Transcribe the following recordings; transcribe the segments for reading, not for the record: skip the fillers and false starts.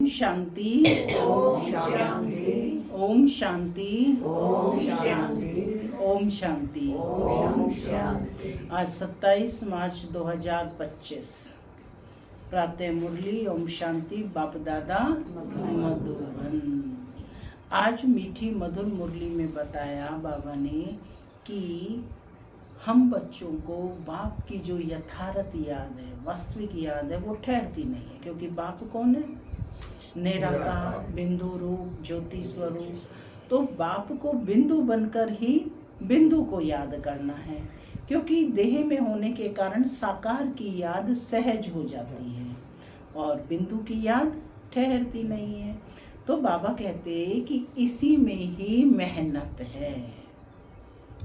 शांति। ओम शांति। ओम शांति। ओम शांति। ओम शांति। ओम शांति। आज 27 मार्च 2025 प्रातः मुरली ओम शांति बाप दादा मधुबन। आज मीठी मधुर मुरली में बताया बाबा ने कि हम बच्चों को बाप की जो यथार्थ याद है, वास्तविक याद है, वो ठहरती नहीं है। क्योंकि बाप कौन है? निराकार, बिंदु रूप, ज्योति स्वरूप। तो बाप को बिंदु बनकर ही बिंदु को याद करना है। क्योंकि देह में होने के कारण साकार की याद सहज हो जाती है और बिंदु की याद ठहरती नहीं है। तो बाबा कहते हैं कि इसी में ही मेहनत है,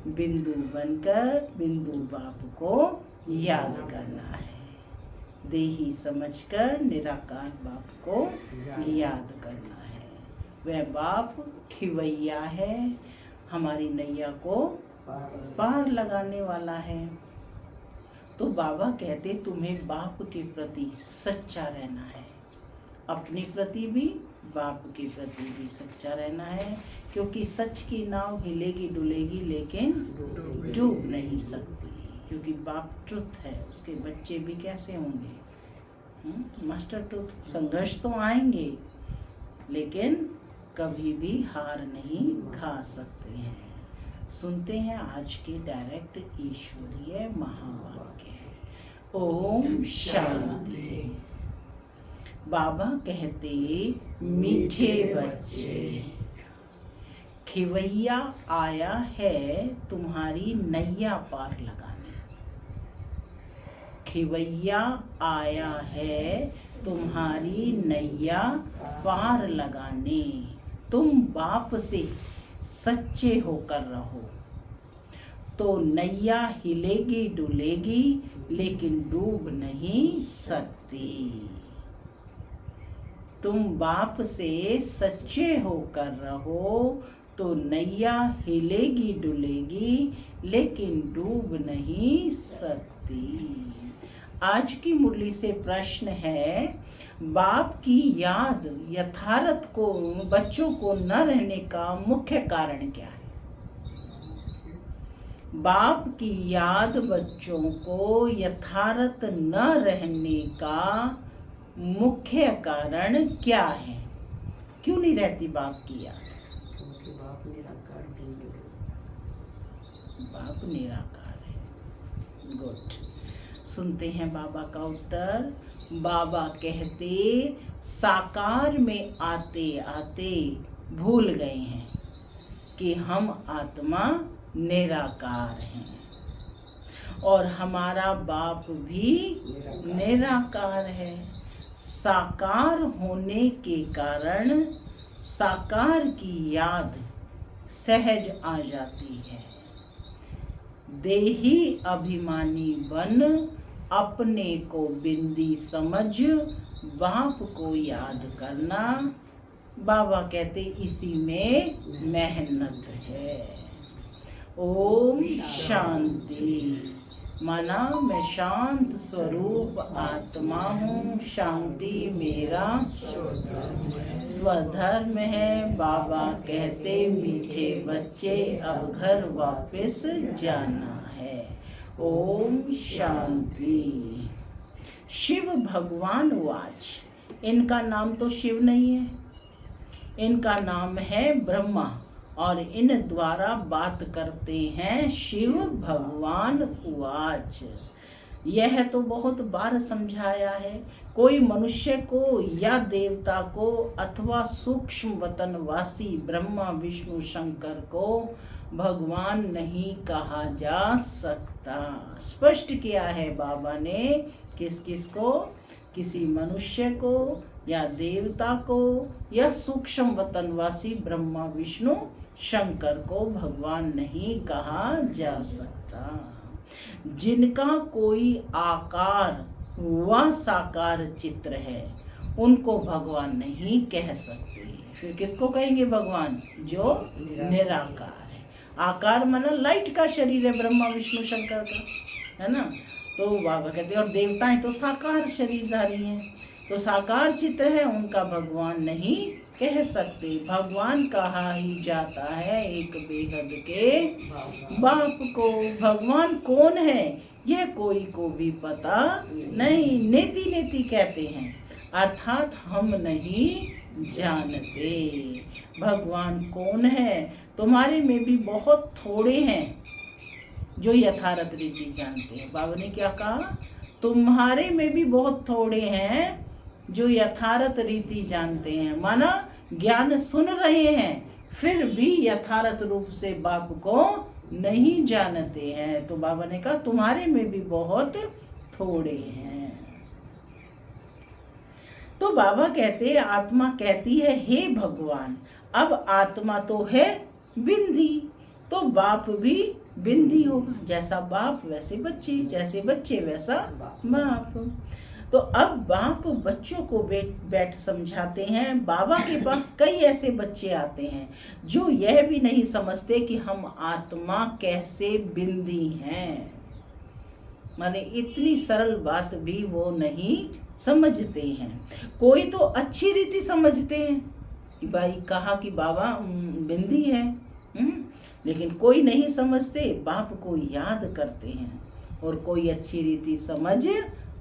बिंदु बनकर बिंदु बाप को याद करना है। देही समझकर निराकार बाप को याद करना है। वह बाप खिवैया है, हमारी नैया को पार लगाने वाला है। तो बाबा कहते तुम्हें बाप के प्रति सच्चा रहना है, अपने प्रति भी बाप के प्रति भी सच्चा रहना है। क्योंकि सच की नाव हिलेगी डुलेगी लेकिन डूब नहीं सकती। क्योंकि बाप ट्रुथ है, उसके बच्चे भी कैसे होंगे? Master truth. संघर्ष तो आएंगे लेकिन कभी भी हार नहीं खा सकते हैं। सुनते हैं आज के डायरेक्ट ईश्वरीय महावाक्य। ओम शांति। बाबा कहते मीठे बच्चे, खिवैया आया है तुम्हारी नैया पार लगाने। खिवैया आया है तुम्हारी नैया पार लगाने। तुम बाप से सच्चे होकर रहो तो नैया हिलेगी डुलेगी लेकिन डूब नहीं सकती। तुम बाप से सच्चे होकर रहो तो नैया हिलेगी डुलेगी लेकिन डूब नहीं सकती। आज की मुरली से प्रश्न है, बाप की याद यथार्थ को बच्चों को न रहने का मुख्य कारण क्या है? बाप की याद बच्चों को यथार्थ न रहने का मुख्य कारण क्या है? क्यों नहीं रहती बाप की याद? बाप निराकार है। गुड। सुनते हैं बाबा का उत्तर। बाबा कहते साकार में आते आते भूल गए हैं कि हम आत्मा निराकार हैं और हमारा बाप भी निराकार है। साकार होने के कारण साकार की याद सहज आ जाती है। देही अभिमानी बन अपने को बिंदी समझ बाप को याद करना। बाबा कहते इसी में मेहनत है। ओम शांति। माना मैं शांत स्वरूप आत्मा हूँ, शांति मेरा स्वधर्म है। बाबा कहते मीठे बच्चे अब घर वापस जाना है। ओम शांति। शिव भगवान वाच। इनका नाम तो शिव नहीं है, इनका नाम है ब्रह्मा और इन द्वारा बात करते हैं शिव भगवान उवाच। यह तो बहुत बार समझाया है। कोई मनुष्य को या देवता को अथवा सूक्ष्म वतनवासी ब्रह्मा विष्णु शंकर को भगवान नहीं कहा जा सकता। स्पष्ट किया है बाबा ने। किस किस को? किसी मनुष्य को या देवता को या सूक्ष्म वतनवासी ब्रह्मा विष्णु शंकर को भगवान नहीं कहा जा सकता। जिनका कोई आकार व साकार चित्र है उनको भगवान नहीं कह सकते। फिर किसको कहेंगे भगवान? जो निराकार है। आकार माना लाइट का शरीर है ब्रह्मा विष्णु शंकर का, है ना। तो बाबा कहते हैं और देवताएं तो साकार शरीरधारी हैं। तो साकार चित्र है, उनका भगवान नहीं कह सकते। भगवान कहा ही जाता है एक बेहद के बाप को। भगवान कौन है यह कोई को भी पता नहीं, नेति नेति कहते हैं, अर्थात हम नहीं जानते भगवान कौन है। तुम्हारे में भी बहुत थोड़े हैं जो यथार्थ रीति जानते हैं। बाबा ने क्या कहा? तुम्हारे में भी बहुत थोड़े हैं जो यथार्थ रीति जानते हैं। माना ज्ञान सुन रहे हैं फिर भी यथार्थ रूप से बाप को नहीं जानते हैं। तो बाबा ने कहा तुम्हारे में भी बहुत थोड़े हैं। तो बाबा कहते आत्मा कहती है हे भगवान, अब आत्मा तो है बिंदी, तो बाप भी बिंदी होगा। जैसा बाप वैसे बच्चे, जैसे बच्चे वैसा बाप। तो अब बाप बच्चों को बैठ समझाते हैं। बाबा के पास कई ऐसे बच्चे आते हैं जो यह भी नहीं समझते कि हम आत्मा कैसे बिंदी हैं। माने इतनी सरल बात भी वो नहीं समझते हैं। कोई तो अच्छी रीति समझते हैं कि भाई कहा कि बाबा बिंदी है, लेकिन कोई नहीं समझते, बाप को याद करते हैं। और कोई अच्छी रीति समझ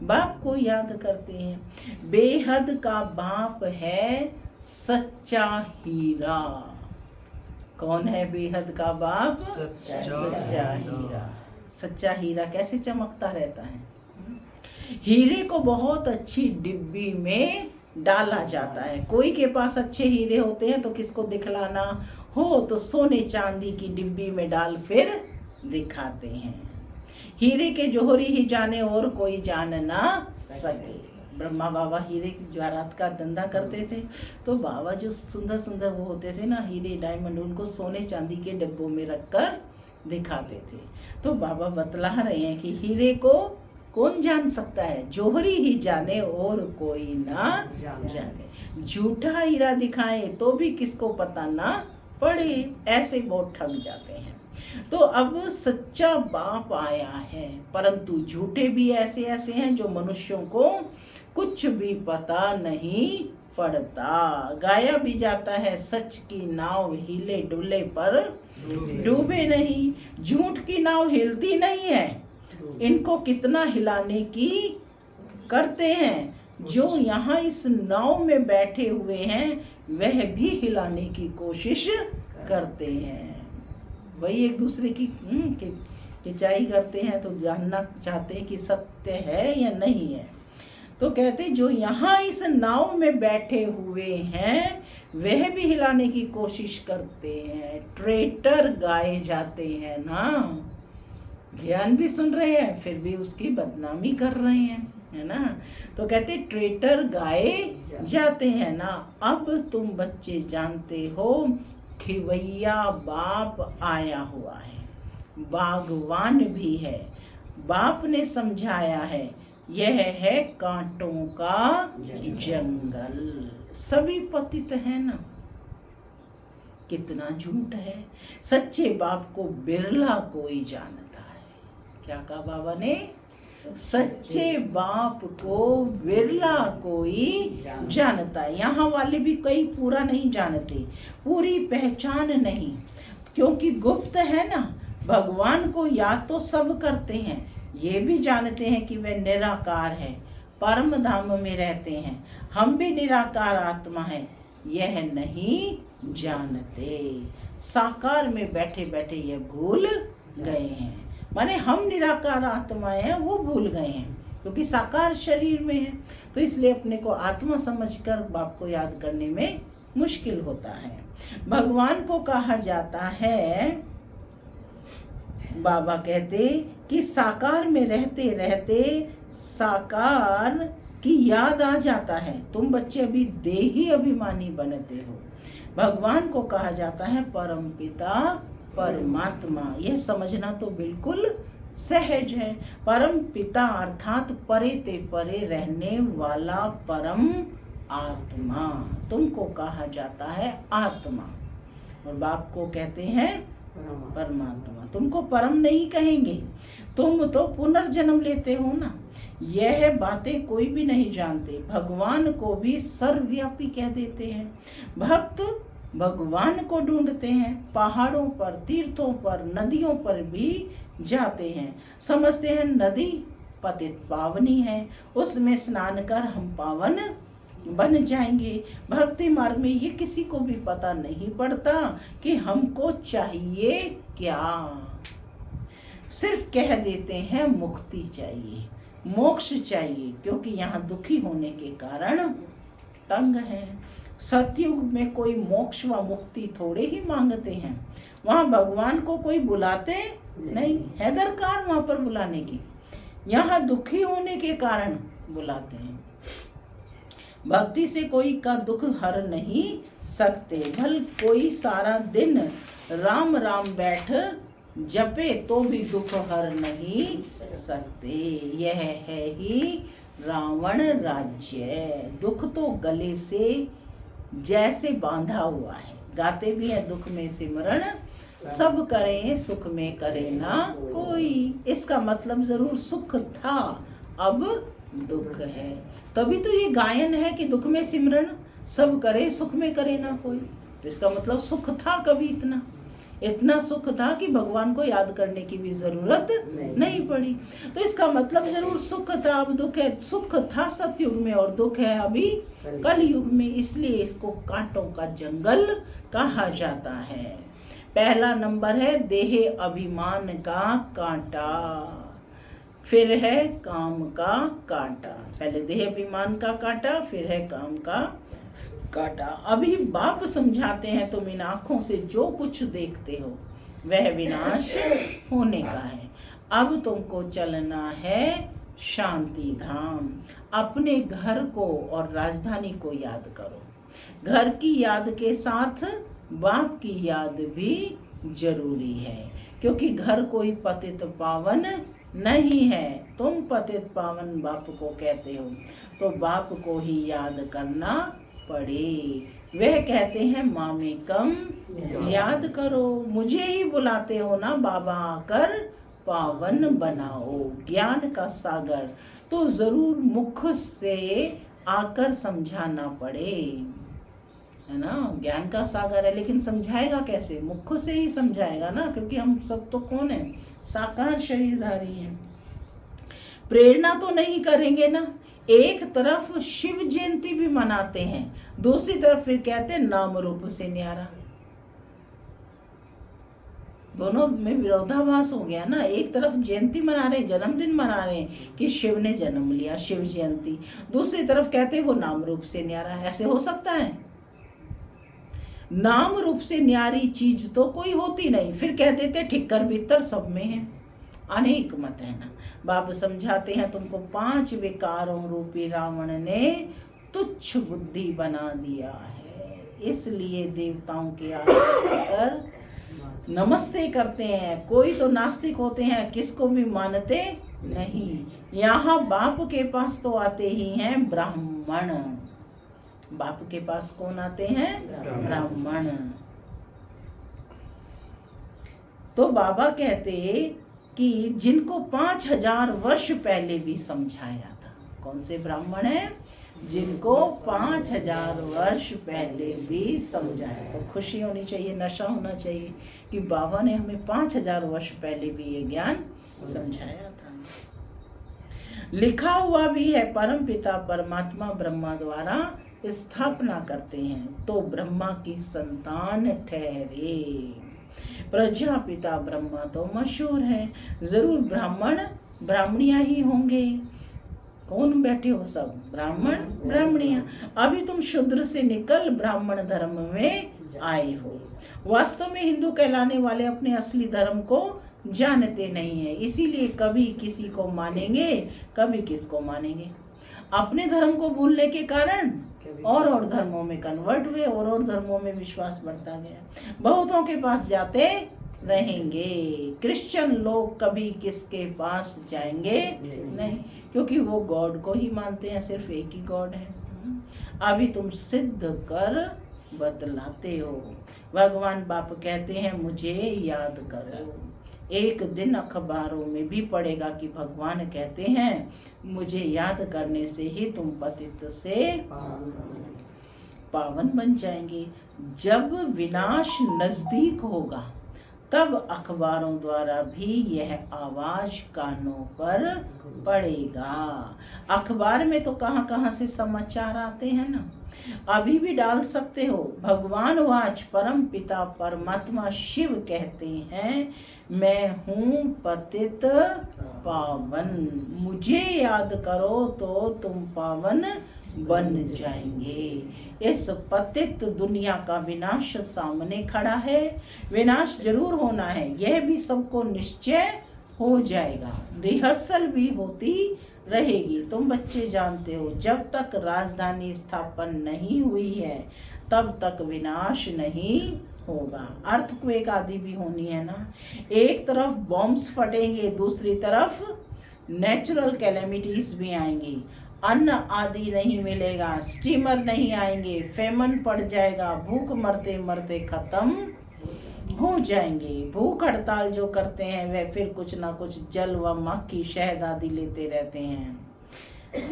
बाप को याद करते हैं। बेहद का बाप है सच्चा हीरा। कौन है बेहद का बाप? सच्चा हीरा। सच्चा हीरा कैसे चमकता रहता है? हीरे को बहुत अच्छी डिब्बी में डाला जाता है। कोई के पास अच्छे हीरे होते हैं तो किसको दिखलाना हो तो सोने चांदी की डिब्बी में डाल फिर दिखाते हैं। हीरे के जोहरी ही जाने और कोई जान ना सके। ब्रह्मा बाबा हीरे की ज्वारात का धंधा करते थे, तो बाबा जो सुंदर सुंदर वो होते थे ना हीरे डायमंड, उनको सोने चांदी के डिब्बों में रखकर दिखाते थे। तो बाबा बतला रहे हैं कि हीरे को कौन जान सकता है? जोहरी ही जाने और कोई ना जाने। झूठा हीरा दिखाए तो भी किसको पता ना पड़े, ऐसे बहुत ठग जाते हैं। तो अब सच्चा बाप आया है, परंतु झूठे भी ऐसे ऐसे हैं जो मनुष्यों को कुछ भी पता नहीं पड़ता। गाया भी जाता है सच की नाव हिले डुले पर डूबे नहीं। झूठ की नाव हिलती नहीं है, इनको कितना हिलाने की करते हैं। जो यहाँ इस नाव में बैठे हुए हैं वह भी हिलाने की कोशिश करते हैं। वही एक दूसरे की खिंचाई करते हैं, तो जानना चाहते हैं कि सत्य है या नहीं है। तो कहते जो यहाँ इस नाव में बैठे हुए हैं वह भी हिलाने की कोशिश करते हैं। ट्रेटर गाए जाते हैं ना, ज्ञान भी सुन रहे हैं फिर भी उसकी बदनामी कर रहे हैं, है ना। तो कहते ट्रेटर गाए जाते हैं ना। अब तुम बच्चे जानते हो खिवैया बाप आया हुआ है, बागवान भी है। बाप ने समझाया है यह है कांटों का जंगल। सभी पतित है ना। कितना झूठ है। सच्चे बाप को बिरला कोई जानता है। क्या कहा बाबा ने? सच्चे बाप को बिरला कोई जानता है। यहाँ वाले भी कई पूरा नहीं जानते, पूरी पहचान नहीं, क्योंकि गुप्त है ना। भगवान को याद तो सब करते हैं, ये भी जानते हैं कि वह निराकार है, परम धाम में रहते हैं। हम भी निराकार आत्मा है, यह नहीं जानते। साकार में बैठे बैठे ये भूल गए हैं। माने हम निराकार आत्माएं हैं, वो भूल गए हैं क्योंकि साकार शरीर में है। तो इसलिए अपने को आत्मा समझकर बाप को याद करने में मुश्किल होता है। भगवान को कहा जाता है, बाबा कहते कि साकार में रहते रहते साकार की याद आ जाता है। तुम बच्चे अभी देही अभिमानी बनते हो। भगवान को कहा जाता है परम पिता परमात्मा। यह समझना तो बिल्कुल सहज है। परम पिता अर्थात परे ते परे रहने वाला परम आत्मा। तुमको कहा जाता है आत्मा, और बाप को कहते हैं परमात्मा। तुमको परम नहीं कहेंगे, तुम तो पुनर्जन्म लेते हो ना। यह बातें कोई भी नहीं जानते। भगवान को भी सर्वव्यापी कह देते हैं। भक्त भगवान को ढूंढते हैं, पहाड़ों पर, तीर्थों पर, नदियों पर भी जाते हैं। समझते हैं नदी पतित पावनी है, उसमें स्नान कर हम पावन बन जाएंगे। भक्ति मार्ग में ये किसी को भी पता नहीं पड़ता कि हमको चाहिए क्या। सिर्फ कह देते हैं मुक्ति चाहिए, मोक्ष चाहिए, क्योंकि यहाँ दुखी होने के कारण तंग है। सतयुग में कोई मोक्ष व मुक्ति थोड़े ही मांगते हैं। वहाँ भगवान को कोई बुलाते नहीं है, दरकार वहाँ पर बुलाने की। यहाँ दुखी होने के कारण बुलाते हैं। भक्ति से कोई का दुख हर नहीं सकते। भल कोई सारा दिन राम राम बैठ जपे तो भी दुख हर नहीं सकते। यह है ही रावण राज्य। दुख तो गले से जैसे बांधा हुआ है। गाते भी है दुख में सिमरण सब करें, सुख में करे ना कोई। इसका मतलब जरूर सुख था, अब दुख है। तभी तो ये गायन है कि दुख में सिमरण सब करे, सुख में करे ना कोई। तो इसका मतलब सुख था कभी, इतना सुख था कि भगवान को याद करने की भी जरूरत नहीं पड़ी। तो इसका मतलब जरूर सुख था, अब दुख है। सुख था सतयुग में और दुख है अभी कलयुग में। इसलिए इसको कांटों का जंगल कहा जाता है। पहला नंबर है देह अभिमान का कांटा, फिर है काम का कांटा। पहले देह अभिमान का कांटा, फिर है काम का कांटा। अभी बाप समझाते हैं तुम इन आंखों से जो कुछ देखते हो वह विनाश होने का है। अब तुमको चलना है शांति धाम। अपने घर को और राजधानी को याद करो। घर की याद के साथ बाप की याद भी जरूरी है, क्योंकि घर कोई पतित पावन नहीं है। तुम पतित पावन बाप को कहते हो, तो बाप को ही याद करना पड़े। वह कहते हैं माँ में कम याद करो। मुझे ही बुलाते हो ना बाबा, आकर पावन बनाओ। ज्ञान का सागर तो जरूर मुख से आकर समझाना पड़े, है ना। ज्ञान का सागर है, लेकिन समझाएगा कैसे? मुख से ही समझाएगा ना, क्योंकि हम सब तो कौन है? साकार शरीरधारी हैं। प्रेरणा तो नहीं करेंगे ना। एक तरफ शिव जयंती भी मनाते हैं, दूसरी तरफ फिर कहते हैं नाम रूप से न्यारा। दोनों में विरोधाभास हो गया ना। एक तरफ जयंती मना रहे हैं, जन्मदिन मना रहे हैं कि शिव ने जन्म लिया, शिव जयंती। दूसरी तरफ कहते हैं वो नाम रूप से न्यारा है। ऐसे हो सकता है? नाम रूप से न्यारी चीज तो कोई होती नहीं। फिर कह देते ठिक्कर भीतर सब में है। अनेक मत है ना। बाबू समझाते हैं तुमको 5 विकारों रूपी रावण ने तुच्छ बुद्धि बना दिया है, इसलिए देवताओं के आकर नमस्ते करते हैं। कोई तो नास्तिक होते हैं, किसको भी मानते नहीं। यहाँ बाप के पास तो आते ही हैं ब्राह्मण। बाप के पास कौन आते हैं? ब्राह्मण। तो बाबा कहते कि जिनको 5000 वर्ष पहले भी समझाया था। कौन से ब्राह्मण है? जिनको 5000 वर्ष पहले भी समझाया। तो खुशी होनी चाहिए, नशा होना चाहिए कि बाबा ने हमें 5000 वर्ष पहले भी ये ज्ञान समझाया था। लिखा हुआ भी है, परम पिता परमात्मा ब्रह्मा द्वारा स्थापना करते हैं तो ब्रह्मा की संतान ठहरे। प्रजापिता ब्रह्मा तो मशहूर है, जरूर ब्राह्मण ब्राह्मणियां ही होंगे। कौन बैठे हो? सब ब्राह्मण ब्राह्मणियां। अभी तुम शूद्र से निकल ब्राह्मण धर्म में आए हो। वास्तव में हिंदू कहलाने वाले अपने असली धर्म को जानते नहीं है, इसीलिए कभी किसी को मानेंगे, कभी किसको मानेंगे। अपने धर्म को भूलने के कारण और धर्मों में कन्वर्ट हुए और धर्मों में विश्वास बढ़ता गया। बहुतों के पास जाते रहेंगे। क्रिश्चियन लोग कभी किसके पास जाएंगे नहीं, क्योंकि वो गॉड को ही मानते हैं, सिर्फ एक ही गॉड है। अभी तुम सिद्ध कर बतलाते हो। भगवान बाप कहते हैं मुझे याद करो। एक दिन अखबारों में भी पढ़ेगा कि भगवान कहते हैं मुझे याद करने से ही तुम पतित से पावन बन जाएंगे। जब विनाश नजदीक होगा तब अखबारों द्वारा भी यह आवाज कानों पर पड़ेगा। अखबार में तो कहाँ कहाँ से समाचार आते हैं ना, अभी भी डाल सकते हो। भगवान वाच परम पिता परमात्मा शिव कहते हैं मैं हूँ पतित पावन, मुझे याद करो तो तुम पावन बन जाएंगे। इस पतित दुनिया का विनाश सामने खड़ा है। विनाश जरूर होना है, यह भी सबको निश्चय हो जाएगा। रिहर्सल भी होती रहेगी। तुम बच्चे जानते हो जब तक राजधानी स्थापन नहीं हुई है तब तक विनाश नहीं होगा। अर्थक्वेक आदि भी होनी है ना। एक तरफ बॉम्ब्स फटेंगे, दूसरी तरफ नेचुरल कैलेमिटीज भी आएंगी। अन्न आदि नहीं मिलेगा, स्टीमर नहीं आएंगे, फेमन पड़ जाएगा, भूख मरते मरते खत्म हो जाएंगे। भूख हड़ताल जो करते हैं वे फिर कुछ ना कुछ जल व मक्खी शहद आदि लेते रहते हैं,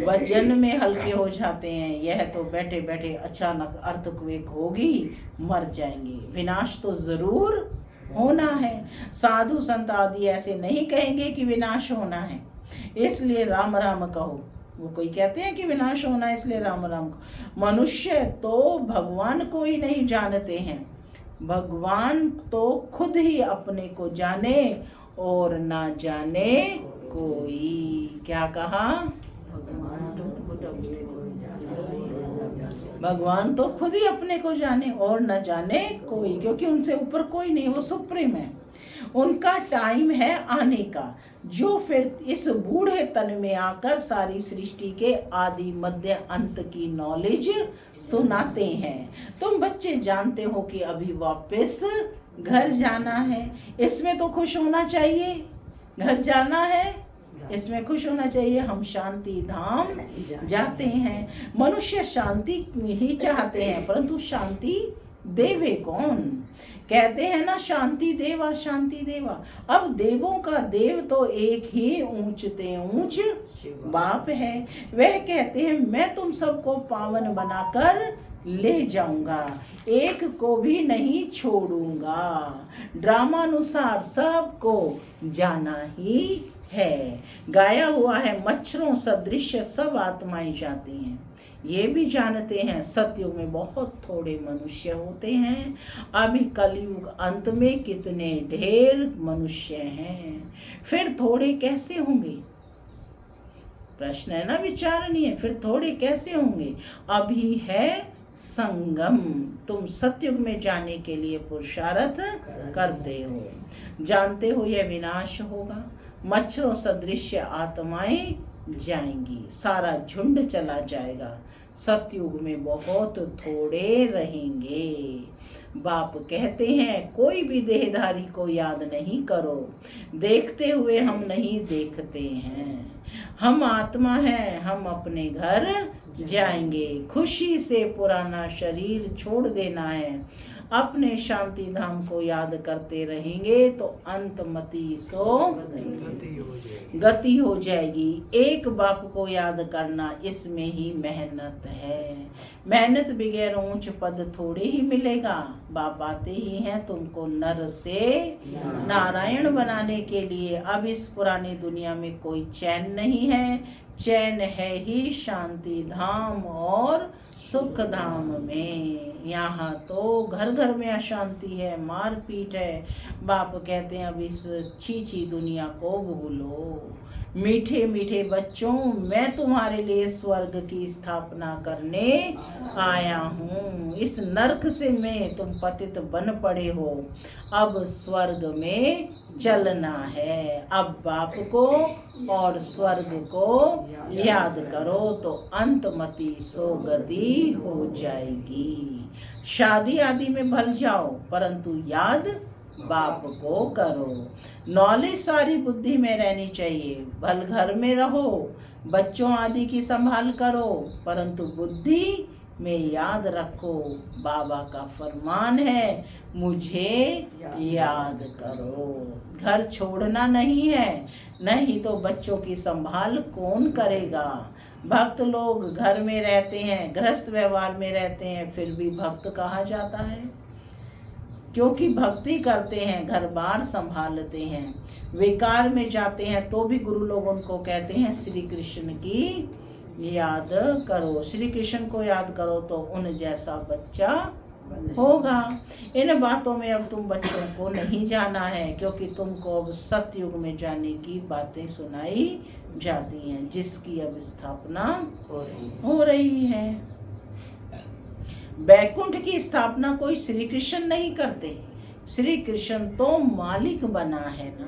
वजन में हल्के हो जाते हैं। यह तो बैठे बैठे अचानक अर्थक्वेक होगी, मर जाएंगे। विनाश तो जरूर होना है। साधु संत आदि ऐसे नहीं कहेंगे कि विनाश होना है इसलिए राम राम कहो। वो कोई कहते हैं कि विनाश होना है इसलिए राम राम कहो। मनुष्य तो भगवान को ही नहीं जानते हैं। भगवान तो खुद ही अपने को जाने और ना जाने कोई। क्या कहा? भगवान तो खुद ही अपने को जाने और न जाने कोई, क्योंकि उनसे ऊपर कोई नहीं, वो सुप्रीम है। उनका टाइम है आने का, जो फिर इस बूढ़े तन में आकर सारी सृष्टि के आदि मध्य अंत की नॉलेज सुनाते हैं। तुम बच्चे जानते हो कि अभी वापस घर जाना है, इसमें तो खुश होना चाहिए। घर जाना है इसमें खुश होना चाहिए। हम शांति धाम जाते हैं। मनुष्य शांति ही चाहते हैं, परंतु शांति देवे कौन? कहते हैं ना शांति देवा शांति देवा। अब देवों का देव तो एक ही ऊंचते ऊंच बाप है। वह कहते हैं मैं तुम सबको पावन बनाकर ले जाऊंगा, एक को भी नहीं छोड़ूंगा। ड्रामानुसार सबको जाना ही है। गाया हुआ है मच्छरों सदृश सब आत्माएं जाती हैं। ये भी जानते हैं सतयुग में बहुत थोड़े मनुष्य होते हैं, अभी कलयुग अंत में कितने ढेर मनुष्य हैं। फिर थोड़े कैसे होंगे? प्रश्न है ना, विचारणीय। फिर थोड़े कैसे होंगे? अभी है संगम। तुम सतयुग में जाने के लिए पुरुषार्थ करते हो, जानते हो यह विनाश होगा। मच्छरों सदृश आत्माएं जाएंगी, सारा झुंड चला जाएगा। सतयुग में बहुत थोड़े रहेंगे। बाप कहते हैं कोई भी देहधारी को याद नहीं करो, देखते हुए हम नहीं देखते हैं। हम आत्मा हैं, हम अपने घर जाएंगे। खुशी से पुराना शरीर छोड़ देना है। अपने शांति धाम को याद करते रहेंगे तो अंतमति सो गति हो जाएगी। एक बाप को याद करना, इसमें ही मेहनत है। मेहनत बगैर ऊंच पद थोड़े ही मिलेगा। बाप आते ही हैं तुमको नर से नारायण बनाने के लिए। अब इस पुरानी दुनिया में कोई चैन नहीं है, चैन है ही शांति धाम और सुख धाम में। यहाँ तो घर घर में अशांति है, मारपीट है। बाप कहते हैं अब इस छीछी दुनिया को भूलो। मीठे मीठे बच्चों, मैं तुम्हारे लिए स्वर्ग की स्थापना करने आया हूँ। इस नरक से में तुम पतित बन पड़े हो, अब स्वर्ग में चलना है। अब बाप को और स्वर्ग को याद करो तो अंतमति सो गति हो जाएगी। शादी आदि में भल जाओ, परंतु याद बाप को करो। नॉलेज सारी बुद्धि में रहनी चाहिए। भल घर में रहो, बच्चों आदि की संभाल करो, परंतु बुद्धि में याद रखो, बाबा का फरमान है मुझे याद करो। घर छोड़ना नहीं है, नहीं तो बच्चों की संभाल कौन करेगा। भक्त लोग घर में रहते हैं, गृहस्थ व्यवहार में रहते हैं, फिर भी भक्त कहा जाता है, क्योंकि भक्ति करते हैं, घर बार संभालते हैं। विकार में जाते हैं तो भी गुरु लोग उनको कहते हैं श्री कृष्ण की याद करो। श्री कृष्ण को याद करो तो उन जैसा बच्चा होगा। इन बातों में अब तुम बच्चों को नहीं जाना है, क्योंकि तुमको अब सतयुग में जाने की बातें सुनाई जाती हैं, जिसकी अब स्थापना हो रही है। बैकुंठ की स्थापना कोई श्री कृष्ण नहीं करते, श्री कृष्ण तो मालिक बना है ना,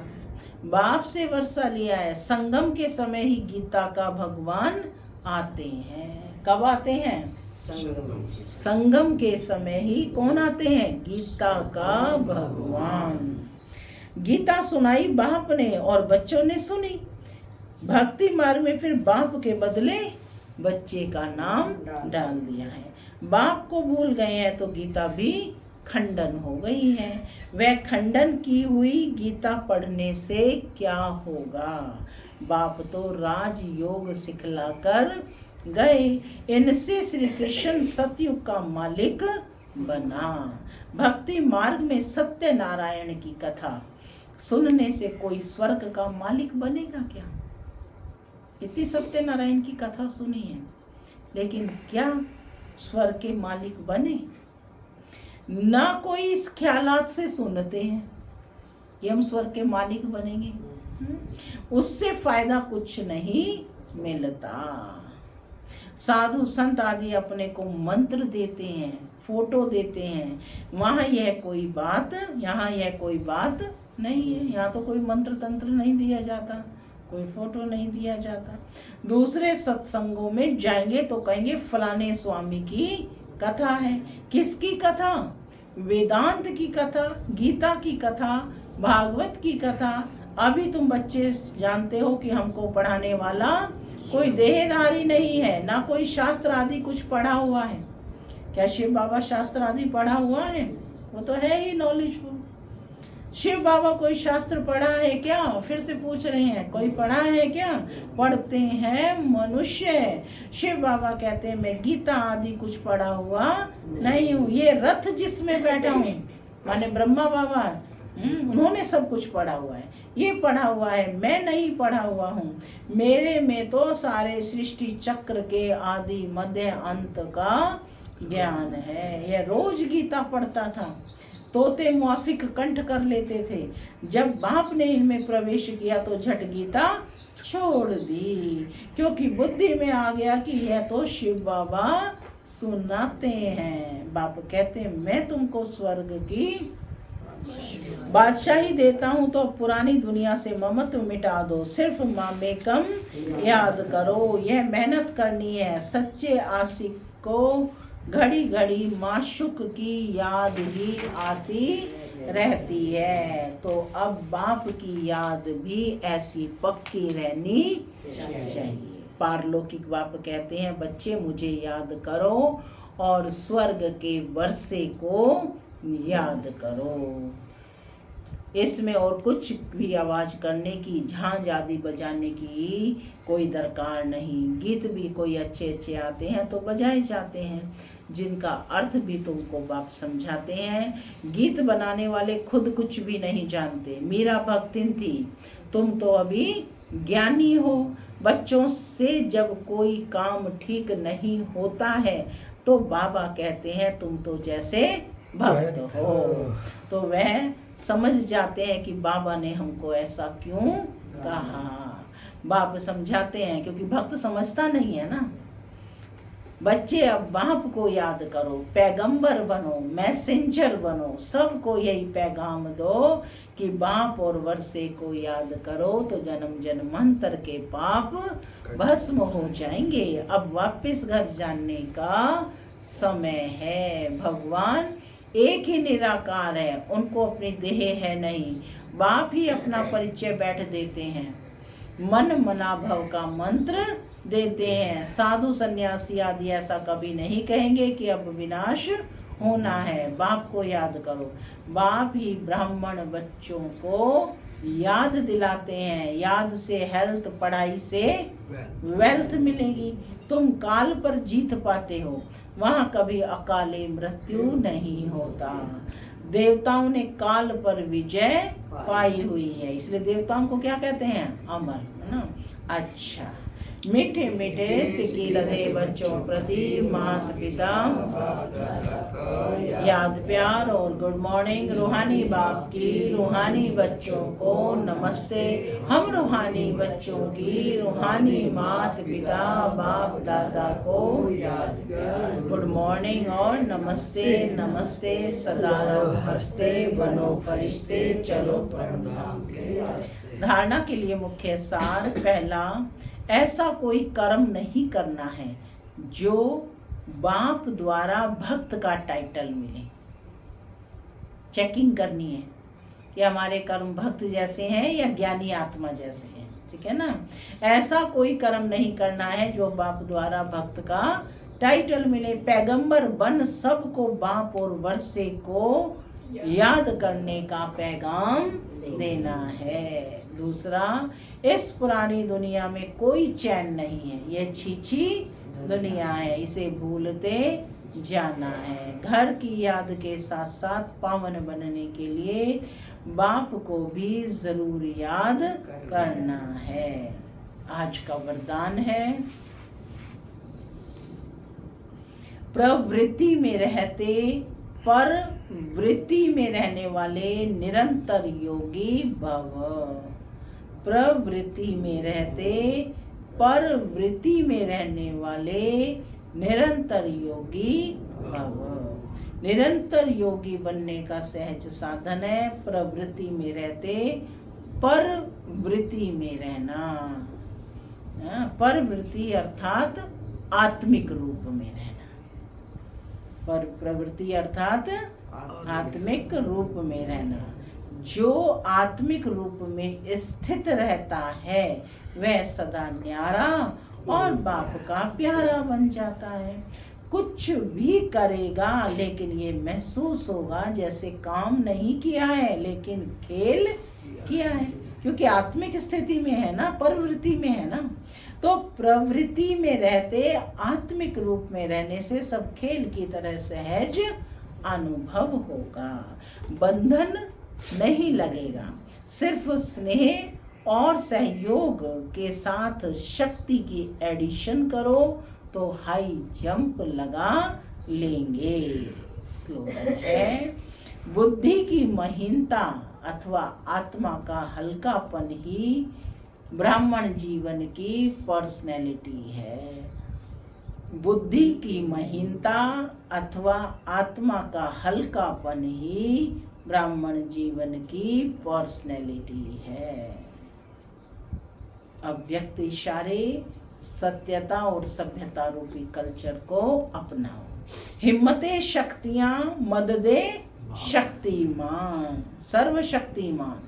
बाप से वर्षा लिया है। संगम के समय ही गीता का भगवान आते हैं। कब आते हैं? संगम के समय ही कौन आते हैं? गीता का भगवान। गीता सुनाई बाप ने और बच्चों ने सुनी। भक्ति मार्ग में फिर बाप के बदले बच्चे का नाम डाल दिया है। बाप को भूल गए हैं तो गीता भी खंडन हो गई है। वह खंडन की हुई गीता पढ़ने से क्या होगा? बाप तो राजयोग सिखलाकर गए, इनसे श्री कृष्ण सतयुग का मालिक बना। भक्ति मार्ग में सत्य नारायण की कथा सुनने से कोई स्वर्ग का मालिक बनेगा क्या? इतनी सत्य नारायण की कथा सुनी है, लेकिन क्या स्वर्ग के मालिक बने? ना कोई इस ख्यालात से सुनते हैं कि हम स्वर्ग के मालिक बनेंगे। उससे फायदा कुछ नहीं मिलता। साधु संत आदि अपने को मंत्र देते हैं, फोटो देते हैं, वहां यह कोई बात, यहाँ यह कोई बात नहीं है। यहाँ तो कोई मंत्र तंत्र नहीं दिया जाता, कोई फोटो नहीं दिया जाता। दूसरे सत्संगों में जाएंगे तो कहेंगे फलाने स्वामी की कथा है। किसकी कथा? वेदांत की कथा, गीता की कथा, भागवत की कथा। अभी तुम बच्चे जानते हो कि हमको पढ़ाने वाला कोई देहधारी नहीं है, ना कोई शास्त्र आदि कुछ पढ़ा हुआ है। क्या शिव बाबा शास्त्र आदि पढ़ा हुआ है? वो तो है ही नॉलेजफुल। शिव बाबा कोई शास्त्र पढ़ा है क्या? फिर से पूछ रहे हैं, कोई पढ़ा है क्या? पढ़ते हैं मनुष्य। शिव बाबा कहते हैं मैं गीता आदि कुछ पढ़ा हुआ नहीं हूँ। ये रथ जिसमें बैठा हूँ माने ब्रह्मा बाबा, उन्होंने सब कुछ पढ़ा हुआ है, ये पढ़ा हुआ है, मैं नहीं पढ़ा हुआ हूँ। मेरे में तो सारे सृष्टि चक्र के आदि मध्य अंत का ज्ञान है। यह रोज गीता पढ़ता था, तोते मुआफिक कंठ कर लेते थे। जब बाप ने इनमें प्रवेश किया तो झट गीता छोड़ दी, क्योंकि बुद्धि में आ गया कि यह तो शिव बाबा सुनाते हैं। बाप कहते हैं मैं तुमको स्वर्ग की बादशाही देता हूँ, तो पुरानी दुनिया से ममत्व मिटा दो, सिर्फ मामेकम याद करो। यह मेहनत करनी है। सच्चे आशिक को घड़ी घड़ी माशुक की याद ही आती रहती है। तो अब बाप की याद भी ऐसी पक्की रहनी चाहिए। पारलौकिक बाप कहते हैं बच्चे मुझे याद करो और स्वर्ग के वर्षे को याद करो। इसमें और कुछ भी आवाज करने की, झांझ आदि बजाने की कोई दरकार नहीं। गीत भी कोई अच्छे अच्छे आते हैं तो बजाए जाते हैं, जिनका अर्थ भी तुमको बाप समझाते हैं। गीत बनाने वाले खुद कुछ भी नहीं जानते। मीरा भक्तिन थी, तुम तो अभी ज्ञानी हो। बच्चों से जब कोई काम ठीक नहीं होता है तो बाबा कहते हैं तुम तो जैसे भक्त हो। तो वह समझ जाते हैं कि बाबा ने हमको ऐसा क्यों कहा। बाप समझाते हैं, क्योंकि भक्त समझता नहीं है ना। बच्चे अब बाप को याद करो, पैगंबर बनो, मैसेंजर बनो, सबको यही पैगाम दो कि बाप और वर्षे को याद करो तो जन्म जन्मांतर के पाप भस्म हो जाएंगे। अब वापस घर जाने का समय है। भगवान एक ही निराकार है, उनको अपनी देह है नहीं। बाप ही अपना परिचय बैठ देते हैं। मन मनाभव का मंत्र देते हैं। साधु सन्यासी आदि ऐसा कभी नहीं कहेंगे कि अब विनाश होना है। बाप को याद करो। बाप ही ब्राह्मण बच्चों को याद दिलाते हैं। याद से हेल्थ, पढ़ाई से वेल्थ मिलेगी। तुम काल पर जीत पाते हो, वहां कभी अकाले मृत्यु नहीं होता। देवताओं ने काल पर विजय पाई हुई है, इसलिए देवताओं को क्या कहते हैं? अमर, है ना। अच्छा, मीठे मीठे सिक्के लगे बच्चों प्रति माता पिता याद प्यार और गुड मॉर्निंग। रूहानी बाप की रूहानी बच्चों को नमस्ते। हम रूहानी बच्चों की रूहानी माता पिता बाप दादा को याद प्यार गुड मॉर्निंग और नमस्ते। नमस्ते सदा रहो हंसते, बनो फरिश्ते, चलो परमधाम के रास्ते। धारणा के लिए मुख्य सार। पहला, ऐसा कोई कर्म नहीं करना है जो बाप द्वारा भक्त का टाइटल मिले। चेकिंग करनी है कि हमारे कर्म भक्त जैसे हैं या ज्ञानी आत्मा जैसे हैं, ठीक है ना। ऐसा कोई कर्म नहीं करना है जो बाप द्वारा भक्त का टाइटल मिले। पैगंबर बन सबको बाप और वर्षे को याद करने का पैगाम देना है। दूसरा, इस पुरानी दुनिया में कोई चैन नहीं है, यह छीछी दुनिया है, इसे भूलते जाना है। घर की याद के साथ साथ पावन बनने के लिए बाप को भी जरूर याद करना है। आज का वरदान है, प्रवृत्ति में रहते पर वृत्ति में रहने वाले निरंतर योगी भव। प्रवृत्ति में रहते पर वृत्ति में रहने वाले निरंतर योगी भव। निरंतर योगी बनने का सहज साधन है प्रवृत्ति में रहते पर वृत्ति में रहना। परवृत्ति अर्थात आत्मिक रूप में रहना। पर प्रवृत्ति अर्थात आत्मिक रूप में रहना। जो आत्मिक रूप में स्थित रहता है वह सदा न्यारा और बाप का प्यारा बन जाता है। कुछ भी करेगा लेकिन ये महसूस होगा जैसे काम नहीं किया है लेकिन खेल किया है, क्योंकि आत्मिक स्थिति में है ना, प्रवृत्ति में है ना। तो प्रवृत्ति में रहते आत्मिक रूप में रहने से सब खेल की तरह सहज अनुभव होगा। बंधन नहीं लगेगा, सिर्फ स्नेह और सहयोग के साथ शक्ति की एडिशन करो तो हाई जंप लगा लेंगे। स्लोगन है, बुद्धि की महीनता अथवा आत्मा का हल्कापन ही ब्राह्मण जीवन की पर्सनैलिटी है। बुद्धि की महीनता अथवा आत्मा का हल्कापन ही ब्राह्मण जीवन की पर्सनैलिटी है। अव्यक्त इशारे, सत्यता और सभ्यता रूपी कल्चर को अपनाओ। हिम्मते शक्तियां मददे शक्तिमान, सर्वशक्तिमान,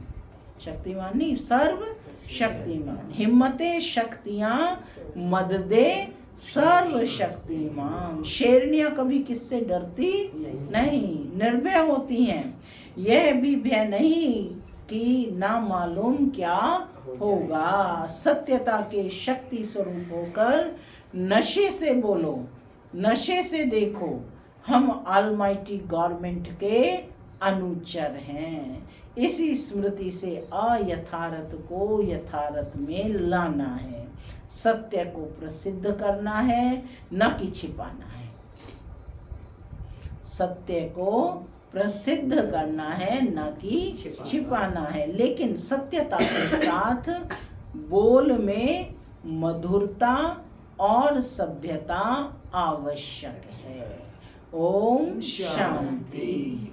शक्तिमान नहीं सर्व शक्तिमान। हिम्मते शक्तियां मददे सर्वशक्तिमान। शेरनियां कभी किससे डरती नहीं, निर्भय होती हैं। यह भी भय नहीं कि ना मालूम क्या होगा। सत्यता के शक्ति स्वरूप होकर नशे से बोलो, नशे से देखो, हम ऑलमाइटी गवर्नमेंट के अनुचर हैं। इसी स्मृति से अयथार्थ को यथार्थ में लाना है। सत्य को प्रसिद्ध करना है, न कि छिपाना है। सत्य को प्रसिद्ध करना है, न कि छिपाना है। लेकिन सत्यता के साथ बोल में मधुरता और सभ्यता आवश्यक है। ओम शांति।